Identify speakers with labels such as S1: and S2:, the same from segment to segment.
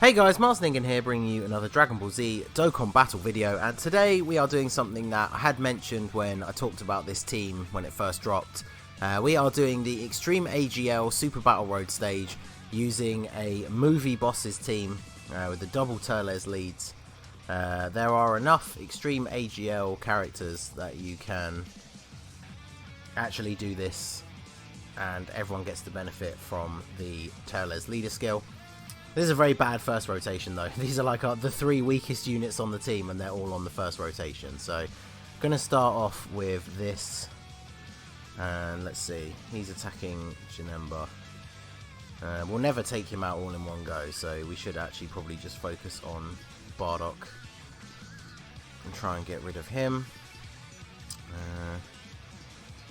S1: Hey guys, Ningen here, bringing you another Dragon Ball Z Dokkan battle video, and today we are doing something that I had mentioned when I talked about this team when it first dropped. We are doing the Extreme AGL Super Battle Road stage using a Movie Bosses team with the double Turles leads. There are enough Extreme AGL characters that you can actually do this, and everyone gets the benefit from the Turles leader skill. This is a very bad first rotation though. These are like the three weakest units on the team and they're all on the first rotation. So I'm going to start off with this. And let's see. He's attacking Janemba. We'll never take him out all in one go. So we should actually probably just focus on Bardock. And try and get rid of him.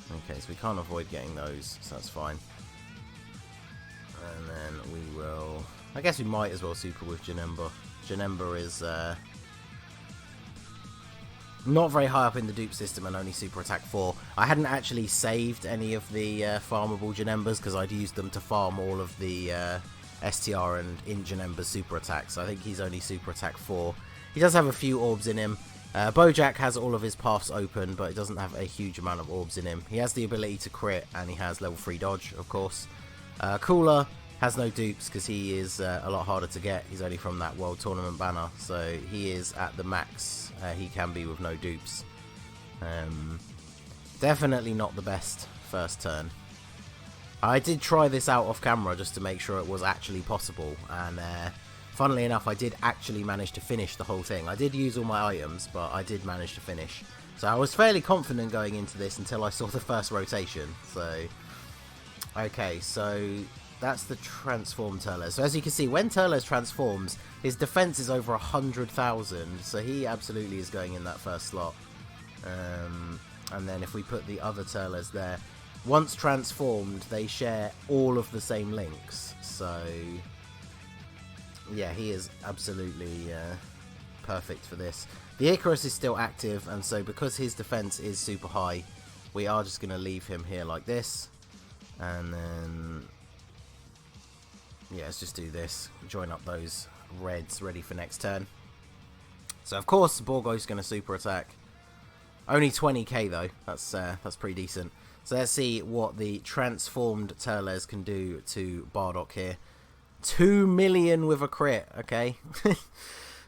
S1: Okay, so we can't avoid getting those. So that's fine. And then we will... I guess we might as well super with Janemba. Janemba is not very high up in the dupe system and only super attack 4. I hadn't actually saved any of the farmable Janembas because I'd used them to farm all of the STR and in Janemba's super attacks. So I think he's only super attack 4. He does have a few orbs in him. Bojack has all of his paths open, but he doesn't have a huge amount of orbs in him. He has the ability to crit and he has level 3 dodge, of course. Cooler has no dupes because he is a lot harder to get. He's only from that World Tournament banner, so he is at the max he can be with no dupes. Definitely not the best first turn. I did try this out off camera just to make sure it was actually possible, and funnily enough I did actually manage to finish the whole thing. I did use all my items, but I did manage to finish. So I was fairly confident going into this until I saw the first rotation. So, okay, so... that's the transformed Turles. So as you can see, when Turles transforms, his defense is over 100,000. So he absolutely is going in that first slot. And then if we put the other Turles there, once transformed, they share all of the same links. So yeah, he is absolutely perfect for this. The Icarus is still active, and so because his defense is super high, we are just going to leave him here like this. And then... yeah, let's just do this. Join up those reds ready for next turn. So of course Borgo's going to super attack. Only 20k though. That's pretty decent. So let's see what the transformed Turles can do to Bardock here. 2 million with a crit. Okay.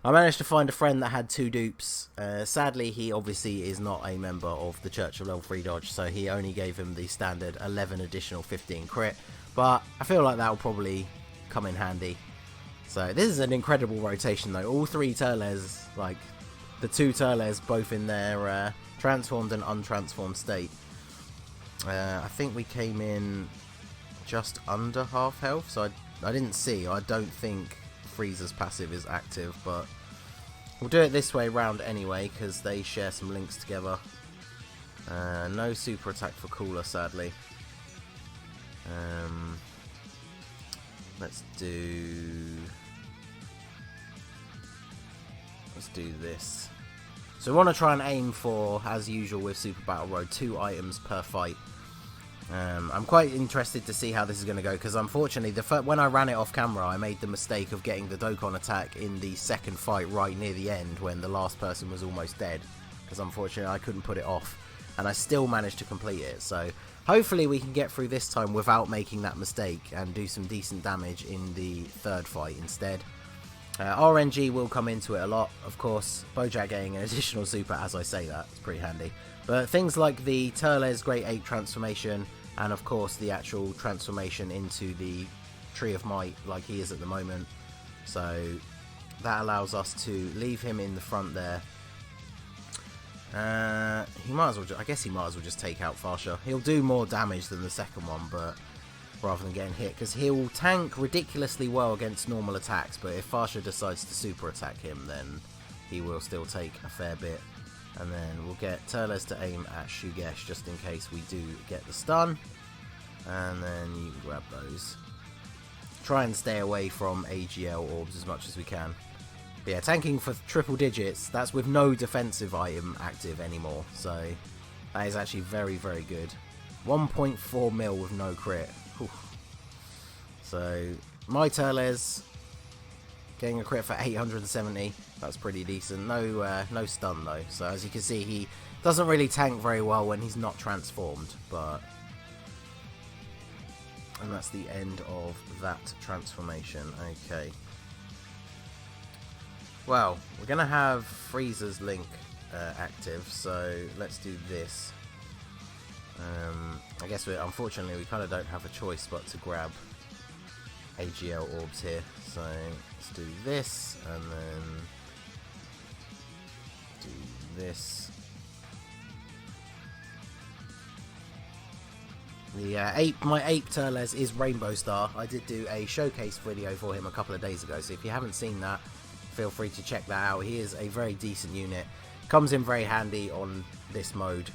S1: I managed to find a friend that had 2 dupes. Sadly, he obviously is not a member of the Church of Level 3 Dodge, so he only gave him the standard 11 additional 15 crit. But I feel like that will probably come in handy. So this is an incredible rotation though. All 3 Turles, like the 2 Turles, both in their transformed and untransformed state. I think we came in just under half health, so I didn't see. I don't think Frieza's passive is active, but we'll do it this way round anyway because they share some links together. No super attack for Cooler, sadly. Let's do this. So we want to try and aim for, as usual with Super Battle Road, 2 items per fight. I'm quite interested to see how this is going to go because unfortunately when I ran it off camera I made the mistake of getting the Dokkan attack in the second fight right near the end when the last person was almost dead, because unfortunately I couldn't put it off and I still managed to complete it. So hopefully we can get through this time without making that mistake and do some decent damage in the third fight instead. RNG will come into it a lot, of course. Bojack getting an additional super, as I say that, it's pretty handy. But things like the Turles Great Ape transformation, and of course the actual transformation into the Tree of Might like he is at the moment. So that allows us to leave him in the front there. He might as well. I guess he might as well just take out Farsha. He'll do more damage than the second one, but rather than getting hit, because he'll tank ridiculously well against normal attacks. But if Farsha decides to super attack him, then he will still take a fair bit. And then we'll get Turles to aim at Shugesh just in case we do get the stun. And then you can grab those. Try and stay away from AGL orbs as much as we can. But yeah, tanking for triple digits, that's with no defensive item active anymore. So that is actually very, very good. 1.4 mil with no crit. Whew. So my Turles Getting a crit for 870. That's pretty decent. No stun though. So as you can see, he doesn't really tank very well when he's not transformed. And that's the end of that transformation. Okay. Well, we're going to have Frieza's Link active, so let's do this. I guess unfortunately we kind of don't have a choice but to grab AGL orbs here. So let's do this, and then do this. The my ape Turles is Rainbow Star. I did do a showcase video for him a couple of days ago, so if you haven't seen that, feel free to check that out. He is a very decent unit. Comes in very handy on this mode,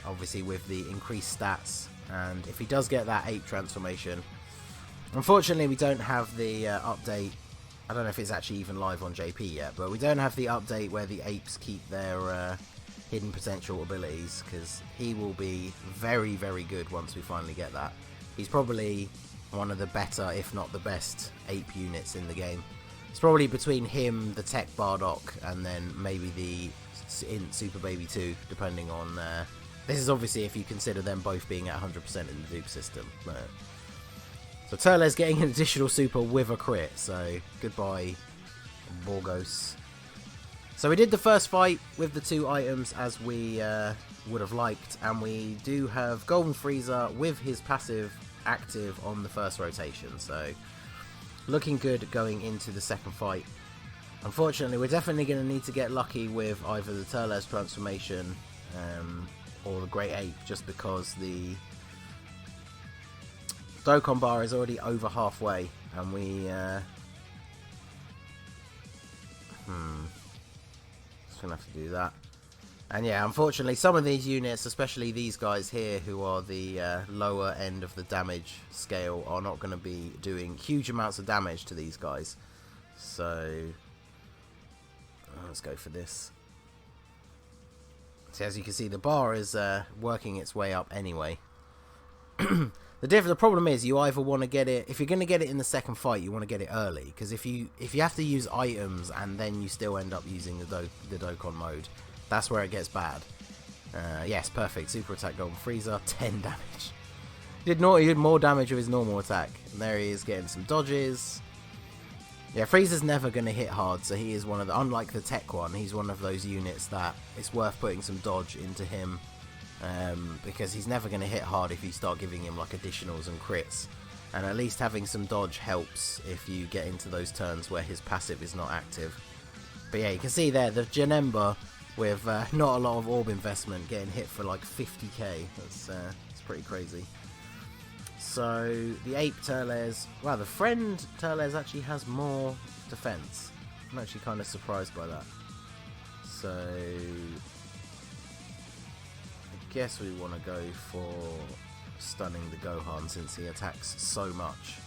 S1: obviously with the increased stats, and if he does get that ape transformation. Unfortunately, we don't have the update. I don't know if it's actually even live on JP yet, but we don't have the update where the apes keep their hidden potential abilities, because he will be very, very good once we finally get that. He's probably one of the better, if not the best, ape units in the game. It's probably between him, the Tech Bardock, and then maybe the Int Super Baby 2, depending on... this is obviously if you consider them both being at 100% in the dupe system. So Turles getting an additional super with a crit, so goodbye Borgos. So we did the first fight with the 2 items as we would have liked, and we do have Golden Frieza with his passive active on the first rotation, so looking good going into the second fight. Unfortunately, we're definitely going to need to get lucky with either the Turles transformation or the Great Ape, just because the Dokkan bar is already over halfway, and we just gonna have to do that. And yeah, unfortunately, some of these units, especially these guys here, who are the lower end of the damage scale, are not going to be doing huge amounts of damage to these guys. So let's go for this. So as you can see, the bar is working its way up anyway. The problem is, you either want to get it, if you're going to get it in the second fight, you want to get it early, because if you have to use items and then you still end up using the Dokkan mode, that's where it gets bad. Yes, perfect. Super attack Golden Frieza, 10 damage. He did more damage with his normal attack. And there he is getting some dodges. Yeah, Frieza's never going to hit hard, so he is one of the, unlike the tech one, he's one of those units that it's worth putting some dodge into him. Because he's never going to hit hard if you start giving him like additionals and crits. And at least having some dodge helps if you get into those turns where his passive is not active. But yeah, you can see there, the Janemba with not a lot of orb investment getting hit for like 50k. That's pretty crazy. So the ape Turles, wow, the friend Turles actually has more defense. I'm actually kind of surprised by that. So I guess we want to go for stunning the Gohan since he attacks so much.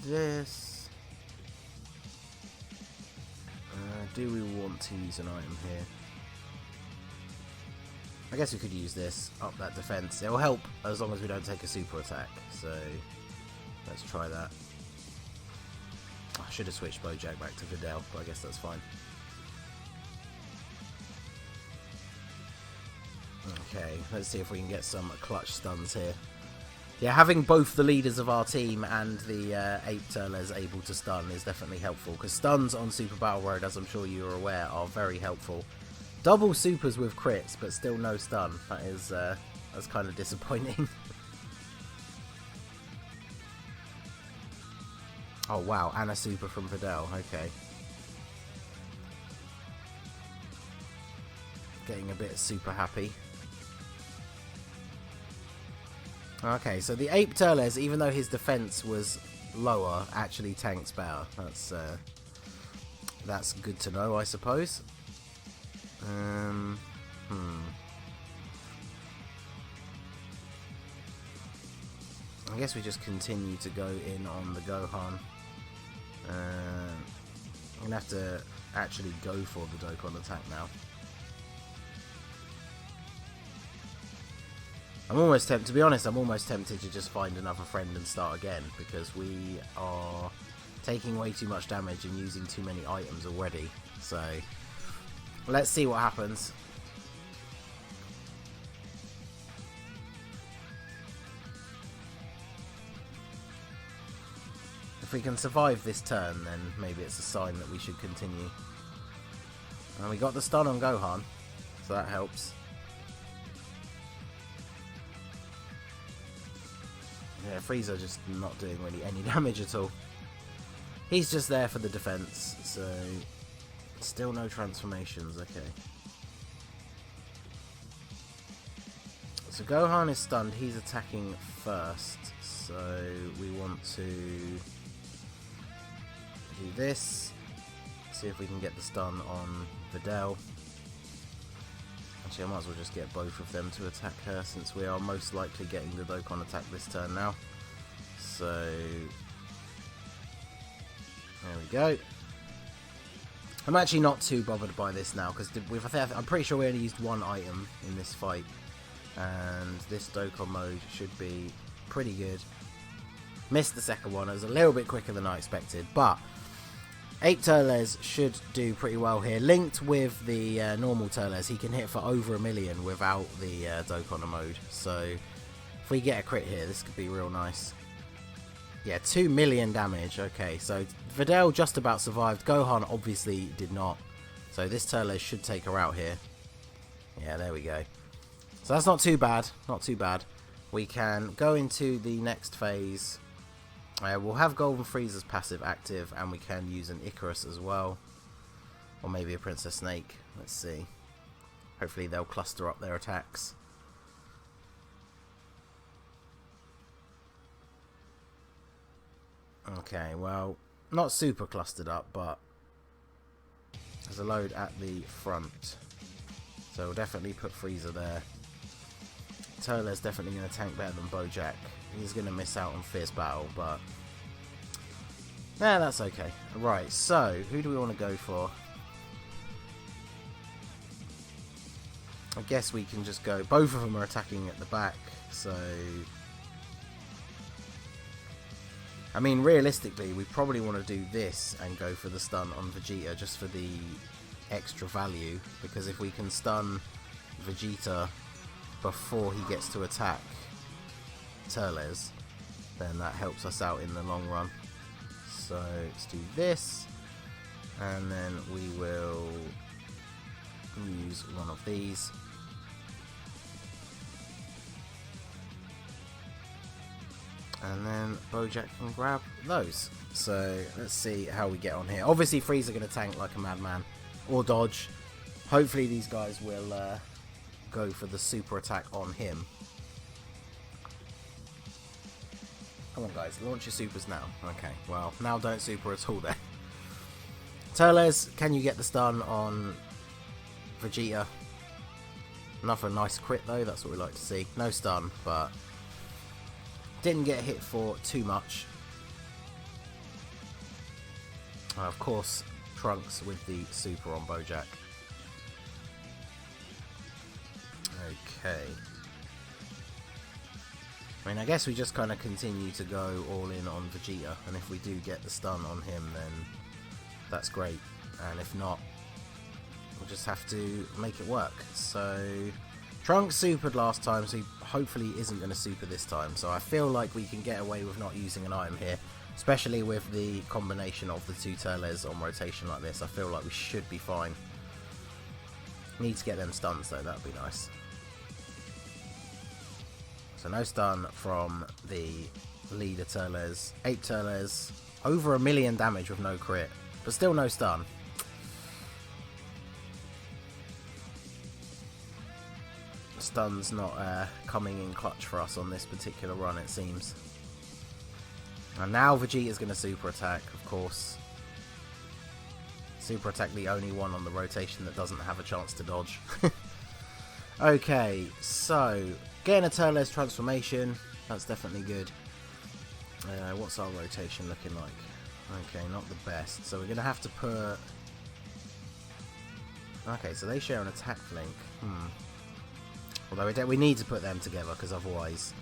S1: Do this. Do we want to use an item here? I guess we could use this, up that defense. It will help as long as we don't take a super attack. So let's try that. I should have switched Bojack back to Videl, but I guess that's fine. Okay, let's see if we can get some clutch stuns here. Yeah, having both the leaders of our team and the ape Turles able to stun is definitely helpful, because stuns on Super Battle Road, as I'm sure you're aware, are very helpful. Double supers with crits, but still no stun. That is that's kind of disappointing. Oh wow, and a super from Videl, okay. Getting a bit super happy. Okay, so the ape Turles, even though his defense was lower, actually tanks better. That's good to know, I suppose. I guess we just continue to go in on the Gohan. I'm gonna have to actually go for the Dokkan attack now. I'm almost tempted, to be honest, I'm almost tempted to just find another friend and start again, because we are taking way too much damage and using too many items already. So, let's see what happens. If we can survive this turn, then maybe it's a sign that we should continue. And we got the stun on Gohan, so that helps. Yeah, Frieza just not doing really any damage at all. He's just there for the defense, so still no transformations, okay. So Gohan is stunned, he's attacking first, so we want to do this, see if we can get the stun on Videl. Actually, I might as well just get both of them to attack her, since we are most likely getting the Dokkan attack this turn now. So, there we go. I'm actually not too bothered by this now, because I'm pretty sure we only used one item in this fight, and this Dokkan mode should be pretty good. Missed the second one, it was a little bit quicker than I expected, but 8 Turles should do pretty well here. Linked with the normal Turles, he can hit for over 1 million without the Dokkan mode. So if we get a crit here, this could be real nice. Yeah, 2 million damage. Okay, so Videl just about survived. Gohan obviously did not. So this Turles should take her out here. Yeah, there we go. So that's not too bad. Not too bad. We can go into the next phase. We'll have Golden Frieza's passive active, and we can use an Icarus as well. Or maybe a Princess Snake. Let's see. Hopefully they'll cluster up their attacks. Okay, well, not super clustered up, but there's a load at the front. So we'll definitely put Frieza there. Turles definitely going to tank better than Bojack. He's going to miss out on Fierce Battle, but yeah, that's okay. Right, so who do we want to go for? I guess we can just go. Both of them are attacking at the back, so I mean, realistically, we probably want to do this and go for the stun on Vegeta just for the extra value, because if we can stun Vegeta before he gets to attack Turles, then that helps us out in the long run. So let's do this, and then we will use one of these. And then Bojack can grab those. So let's see how we get on here. Obviously Frieza going to tank like a madman or dodge. Hopefully these guys will go for the super attack on him. Come on guys, launch your supers now. Okay, well, now don't super at all then. Turles, can you get the stun on Vegeta? Another nice crit though, that's what we like to see. No stun, but didn't get hit for too much. Of course, Trunks with the super on Bojack. Okay. I mean, I guess we just kind of continue to go all in on Vegeta, and if we do get the stun on him, then that's great. And if not, we'll just have to make it work. So Trunks supered last time, so he hopefully isn't going to super this time. So I feel like we can get away with not using an item here, especially with the combination of the two Turles on rotation like this. I feel like we should be fine. Need to get them stuns though, that would be nice. So no stun from the leader Turles. 8 Turles, over 1 million damage with no crit, but still no stun. Stun's not coming in clutch for us on this particular run, it seems. And now Vegeta's going to super attack, of course. Super attack, the only one on the rotation that doesn't have a chance to dodge. Okay, so getting a Turles transformation, that's definitely good. What's our rotation looking like? Okay, not the best. So we're going to have to put... Okay, so they share an attack link. Although we need to put them together, because otherwise...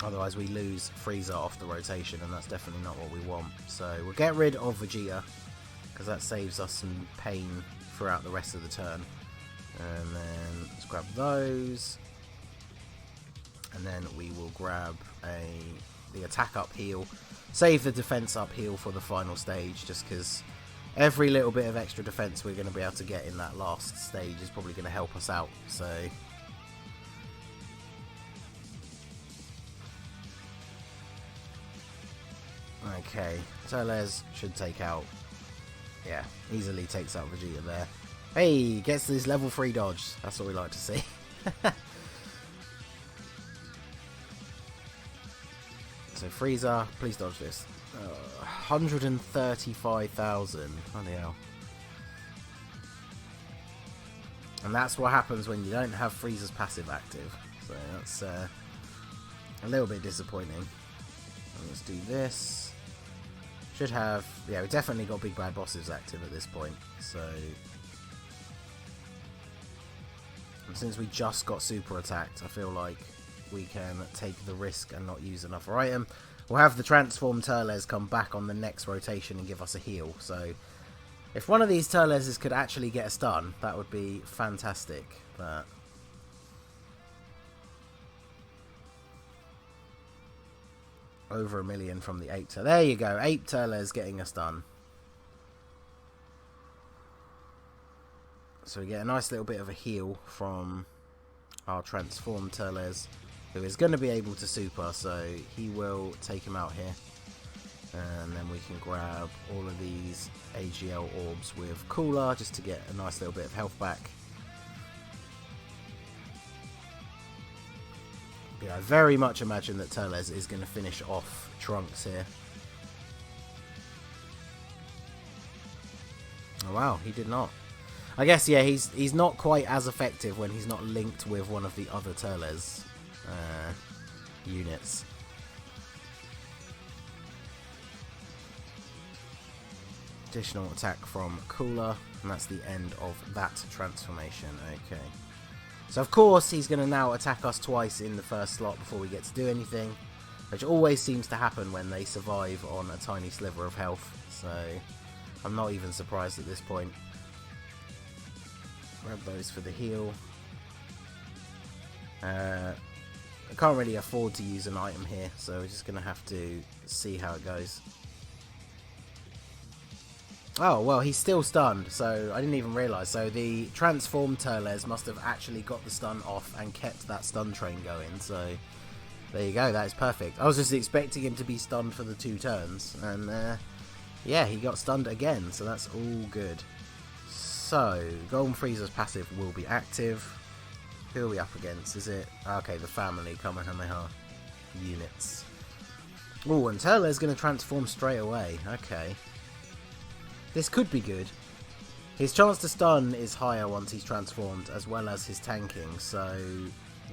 S1: otherwise we lose Frieza off the rotation, and that's definitely not what we want. So we'll get rid of Vegeta, because that saves us some pain throughout the rest of the turn. And then let's grab those. And then we will grab the attack up heal. Save the defense up heal for the final stage, just because every little bit of extra defense we're going to be able to get in that last stage is probably going to help us out. So okay, Teles should take out, yeah, easily takes out Vegeta there. Hey, gets this level 3 dodge. That's what we like to see. So Frieza, please dodge this. 135,000. Bloody hell. And that's what happens when you don't have Frieza's passive active. So that's a little bit disappointing. And let's do this. Should have... yeah, we definitely got Big Bad Bosses active at this point. So... and since we just got super attacked, I feel like we can take the risk and not use another item. We'll have the transformed Teles come back on the next rotation and give us a heal. So if one of these Teleses could actually get a stun, that would be fantastic. But over 1 million from the Ape. So there you go, Ape Teles getting a stun. So we get a nice little bit of a heal from our transformed Teles, who is going to be able to super, so he will take him out here. And then we can grab all of these AGL orbs with Cooler, just to get a nice little bit of health back. Yeah, I very much imagine that Teles is going to finish off Trunks here. Oh wow, he did not. I guess, yeah, he's not quite as effective when he's not linked with one of the other Teles units. Additional attack from Cooler, and that's the end of that transformation. Okay. So, of course, he's going to now attack us twice in the first slot before we get to do anything, which always seems to happen when they survive on a tiny sliver of health. So, I'm not even surprised at this point. Grab those for the heal. I can't really afford to use an item here, so we're just going to have to see how it goes. Oh, well, he's still stunned, so I didn't even realise. So the transformed Teles must have actually got the stun off and kept that stun train going, so there you go, that is perfect. I was just expecting him to be stunned for the 2 turns, and yeah, he got stunned again, so that's all good. So, Golden Frieza's passive will be active. Who are we up against? Is it... okay, the family Kamehameha units. Oh, and Teles going to transform straight away. Okay. This could be good. His chance to stun is higher once he's transformed, as well as his tanking. So,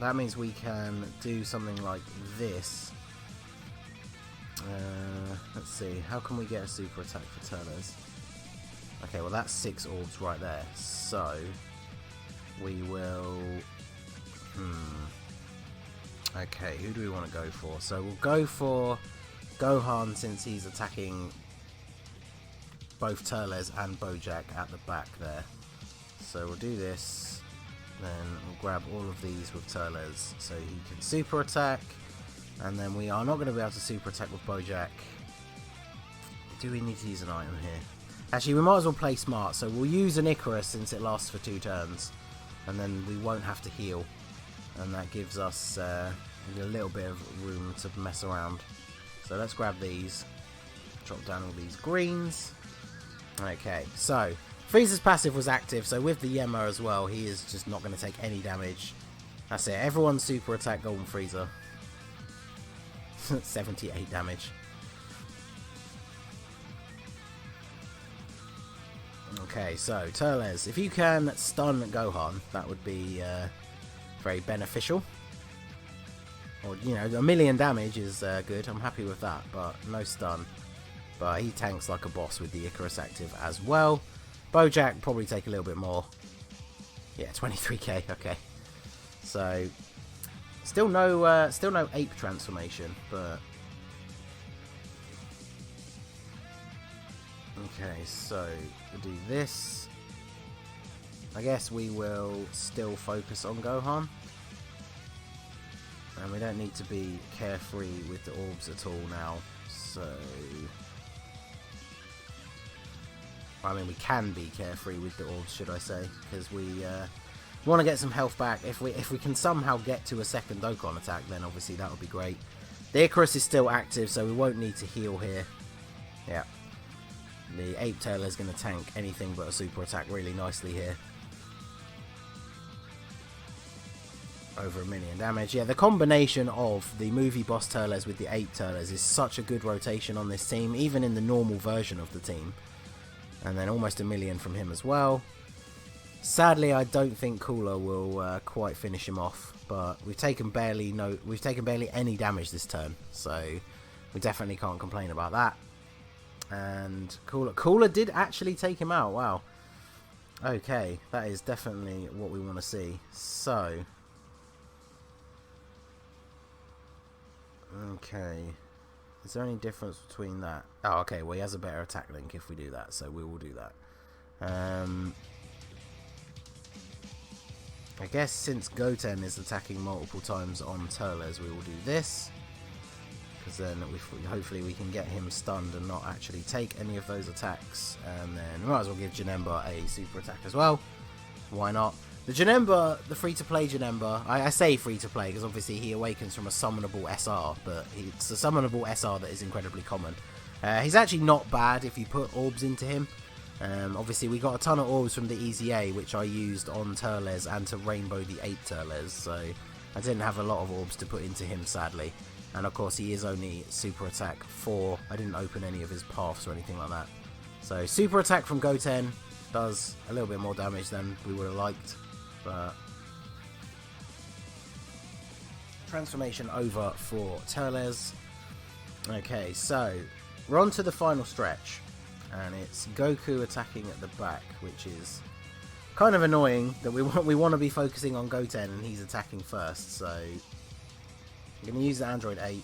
S1: that means we can do something like this. Let's see. How can we get a super attack for Teles? Okay, well that's 6 orbs right there. So, we will... okay, who do we want to go for? So we'll go for Gohan, since he's attacking both Teles and Bojack at the back there. So we'll do this, then we'll grab all of these with Teles so he can super attack, and then we are not going to be able to super attack with Bojack. Do we need to use an item here? Actually, we might as well play smart, so we'll use an Icarus since it lasts for 2 turns, and then we won't have to heal. And that gives us a little bit of room to mess around. So let's grab these. Drop down all these greens. Okay, so Frieza's passive was active, so with the Yemma as well, he is just not going to take any damage. That's it. Everyone super attack Golden Frieza. 78 damage. Okay, so Teles, if you can stun Gohan, that would be very beneficial. Or, you know, 1 million damage is good. I'm happy with that, but no stun. But he tanks like a boss with the Icarus active as well. Bojack probably take a little bit more. Yeah, 23k. Okay. So still no ape transformation, but okay. So we'll do this. I guess we will still focus on Gohan. And we don't need to be carefree with the orbs at all now. So I mean, we can be carefree with the orbs, should I say, because we want to get some health back. If we can somehow get to a second Dokkan attack, then obviously that would be great. The Icarus is still active, so we won't need to heal here. Yeah. The Ape Tail is going to tank anything but a super attack really nicely here. Over 1 million damage. Yeah, the combination of the movie boss Turles with the Ape Turles is such a good rotation on this team, even in the normal version of the team. And then almost 1 million from him as well. Sadly, I don't think Cooler will quite finish him off, but we've taken barely any damage this turn, so we definitely can't complain about that. And Cooler did actually take him out. Wow. Okay, that is definitely what we want to see. So okay, is there any difference between that? Oh, okay, well he has a better attack link if we do that, so we will do that. I guess since Goten is attacking multiple times on Turles, we will do this, because then hopefully we can get him stunned and not actually take any of those attacks, and then we might as well give Janemba a super attack as well. Why not? The Janemba, the free-to-play Janemba, I say free-to-play because obviously he awakens from a summonable SR, but it's a summonable SR that is incredibly common. He's actually not bad if you put orbs into him. Obviously we got a ton of orbs from the EZA, which I used on Turles and to rainbow the 8 Turles, so I didn't have a lot of orbs to put into him, sadly. And of course he is only super attack 4, I didn't open any of his paths or anything like that. So super attack from Goten does a little bit more damage than we would have liked. But transformation over for Turles. Okay, so we're on to the final stretch, and it's Goku attacking at the back, which is kind of annoying that we want to be focusing on Goten and he's attacking first. So I'm going to use the Android 8.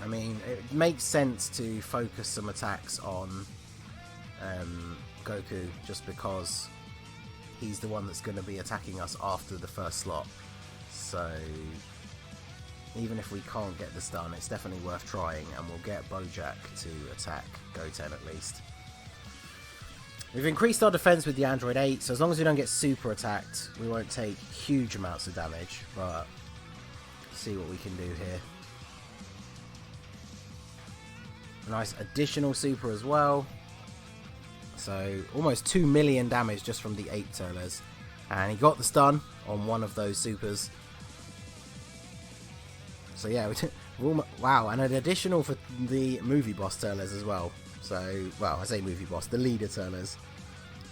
S1: I mean, it makes sense to focus some attacks on Goku, just because he's the one that's going to be attacking us after the first slot. So even if we can't get the stun, it's definitely worth trying, and we'll get Bojack to attack Goten at least. We've increased our defense with the Android 8, so as long as we don't get super attacked, we won't take huge amounts of damage, but let's see what we can do here. A nice additional super as well. So almost 2 million damage just from the 8 Turles. And he got the stun on one of those supers. So yeah, wow, and an additional for the movie boss Turles as well. So, well, I say movie boss, the leader Turles.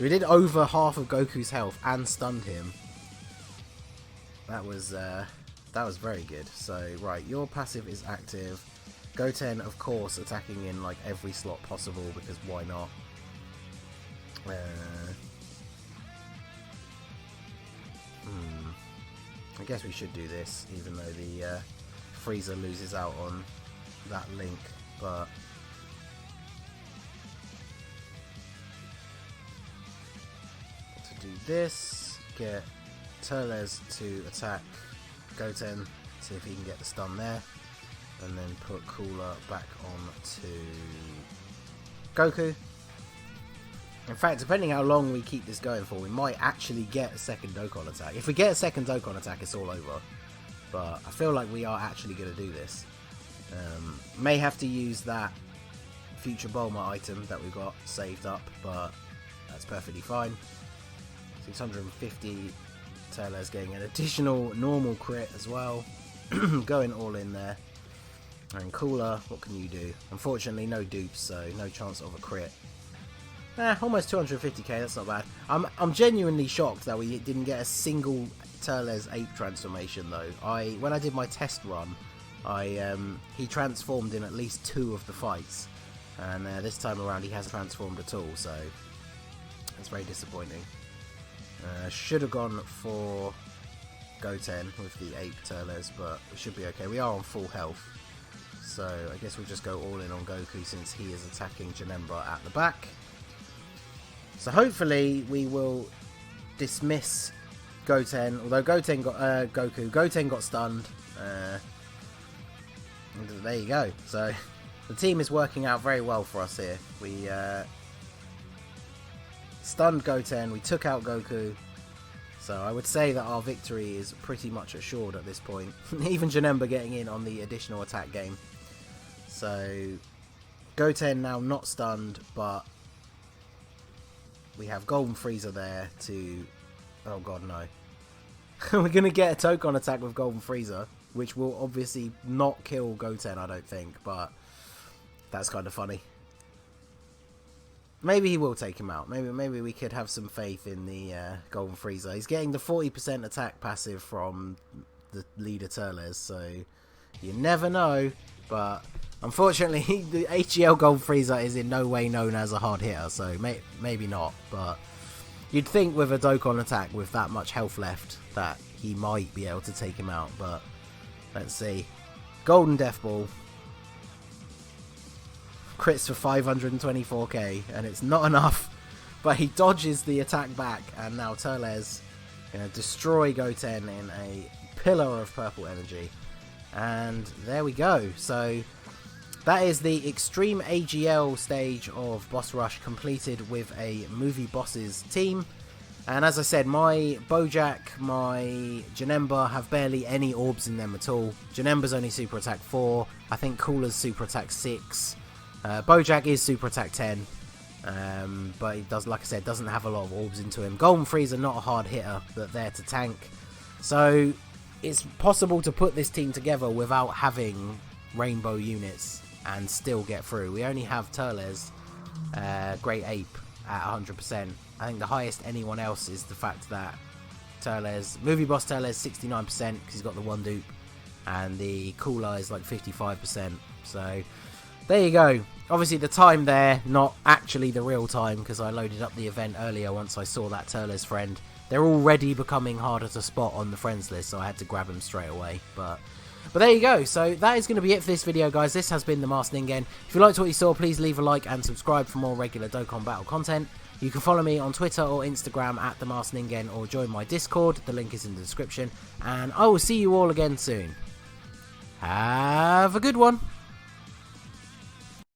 S1: We did over half of Goku's health and stunned him. That was very good. So, right, your passive is active. Goten, of course, attacking in like every slot possible, because why not? I guess we should do this, even though the Frieza loses out on that link, but to do this, get Turles to attack Goten, see if he can get the stun there, and then put Cooler back on to Goku. In fact, depending how long we keep this going for, we might actually get a second Dokkan attack. If we get a second Dokkan attack, it's all over. But I feel like we are actually going to do this. May have to use that future Bulma item that we got saved up, but that's perfectly fine. 650 Turles getting an additional normal crit as well. Going all in there. And Cooler, what can you do? Unfortunately, no dupes, so no chance of a crit. Almost 250k, that's not bad. I'm genuinely shocked that we didn't get a single Turles ape transformation though. When I did my test run, he transformed in at least 2 of the fights. And this time around he hasn't transformed at all, so it's very disappointing. Should have gone for Goten with the Ape Turles, but we should be okay. We are on full health, so I guess we'll just go all in on Goku since he is attacking Janemba at the back. So hopefully we will dismiss Goten, although Goten got stunned. There you go. So the team is working out very well for us here. We stunned Goten, we took out Goku. So I would say that our victory is pretty much assured at this point. Even Janemba getting in on the additional attack game. So Goten now not stunned, but we have Golden Frieza there to... Oh god, no. We're going to get a Dokkan attack with Golden Frieza, which will obviously not kill Goten, I don't think, but that's kind of funny. Maybe he will take him out. Maybe we could have some faith in the Golden Frieza. He's getting the 40% attack passive from the leader Turles, so you never know. But unfortunately, the AGL Golden Frieza is in no way known as a hard hitter, so maybe not. But you'd think with a Dokkan attack with that much health left that he might be able to take him out, but let's see. Golden Death Ball. Crits for 524k, and it's not enough, but he dodges the attack back, and now Turles going to destroy Goten in a pillar of purple energy. And there we go. So that is the Extreme AGL stage of Boss Rush completed with a Movie Bosses team. And as I said, my Bojack, my Janemba have barely any orbs in them at all. Janemba's only Super Attack 4, I think Cooler's Super Attack 6. Bojack is Super Attack 10, but he does, like I said, doesn't have a lot of orbs into him. Golden Frieza not a hard hitter, but there to tank. So it's possible to put this team together without having rainbow units and still get through. We only have Turles, Great Ape at 100%. I think the highest anyone else is the fact that Turles, Movie Boss Turles 69% because he's got the one dupe, and the Cooler is like 55%. So there you go. Obviously the time there, not actually the real time, because I loaded up the event earlier once I saw that Turles friend. They're already becoming harder to spot on the friends list, so I had to grab him straight away. But there you go. So that is going to be it for this video, guys. This has been the Master Ningen. If you liked what you saw, please leave a like and subscribe for more regular Dokkan Battle content. You can follow me on Twitter or Instagram at the Master Ningen, or join my Discord. The link is in the description. And I will see you all again soon. Have a good one.